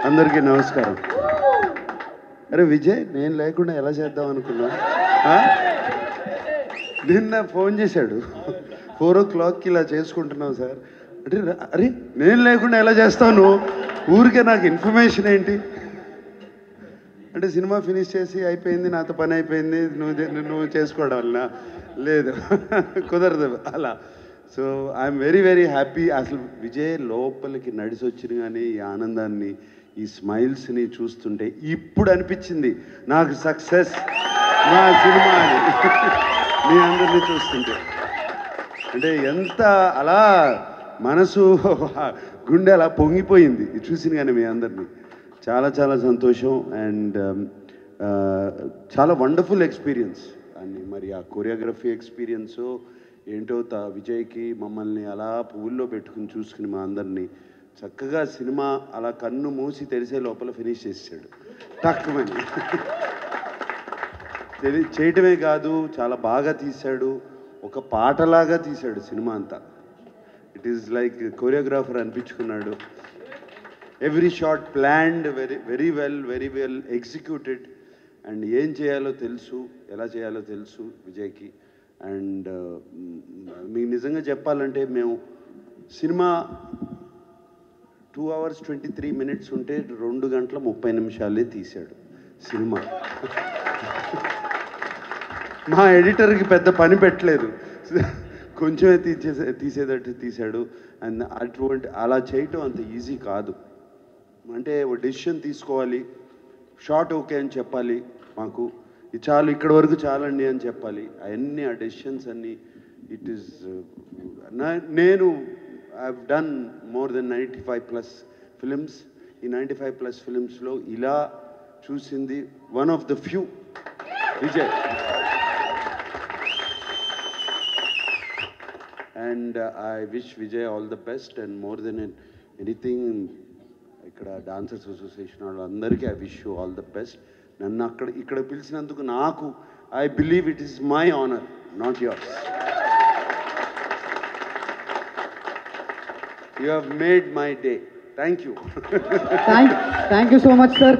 అందరికీ నమస్కారం. అరే విజయ్, నేను లేకుండా ఎలా చేద్దాం అనుకున్నా? నిన్న ఫోన్ చేశాడు, 4 o'clockకి ఇలా చేసుకుంటున్నావు సార్ అంటే. అరే నేను లేకుండా ఎలా చేస్తాను, ఊరికే నాకు ఇన్ఫర్మేషన్ ఏంటి అంటే, సినిమా ఫినిష్ చేసి అయిపోయింది, నాతో పని అయిపోయింది, నువ్వు చేసుకోవడం వల్ల లేదు, కుదరదు అలా. So I'm very very happy. అసలు విజయ్ లోపలికి నడిచి వచ్చిన కానీ ఈ ఆనందాన్ని, ఈ స్మైల్స్ని చూస్తుంటే ఇప్పుడు అనిపించింది నాకు సక్సెస్ మా సినిమా అని. మీ అందరినీ చూస్తుంటే అంటే ఎంత అలా మనసు గుండె అలా పొంగిపోయింది చూసిన కానీ మీ అందరినీ. చాలా చాలా సంతోషం. అండ్ చాలా వండర్ఫుల్ ఎక్స్పీరియన్స్. అని మరి ఆ కొరియోగ్రఫీ ఎక్స్పీరియన్స్ ఏంటో విజయ్కి మమ్మల్ని అలా పువ్వుల్లో పెట్టుకుని చూసుకుని మా అందరినీ చక్కగా సినిమా అలా కన్ను మూసి తెరిసే లోపల ఫినిష్ చేసాడు టక్కుమని. చేయటమే కాదు, చాలా బాగా తీశాడు, ఒక పాటలాగా తీశాడు సినిమా అంతా. ఇట్ ఈస్ లైక్ కొరియోగ్రాఫర్ అనిపించుకున్నాడు. Every shot planned, very well executed. And ఏం చేయాలో తెలుసు, ఎలా చేయాలో తెలుసు విజయ్కి. అండ్ మీకు నిజంగా చెప్పాలంటే మేము సినిమా 2 hours 23 minutes ఉంటే 2 గంటల 30 నిమిషాలే తీశాడు సినిమా. మా ఎడిటర్కి పెద్ద పని పెట్టలేదు, కొంచెమే తీసేటట్టు తీశాడు. అండ్ అలా చేయటం అంత ఈజీ కాదు. అంటే డెసిషన్ తీసుకోవాలి, షార్ట్ ఓకే అని చెప్పాలి, మాకు ఇది చాలు, ఇక్కడ వరకు చాలండి అని చెప్పాలి. అవన్నీ ఆ డెసిషన్స్ అన్నీ ఇట్ ఈస్ నేను I have done more than 95+ films. ఈ 95+ ఫిలిమ్స్లో ఇలా చూసింది one of the few Vijay. And I wish Vijay all the best. And more than anything ఇక్కడ డాన్సర్స్ అసోసియేషన్ వాళ్ళందరికీ I wish you all the best. నన్ను ఇక్కడ పిలిచినందుకు నాకు I believe it is my honour, not yours. You have made my day. Thank you. Thank you so much, sir.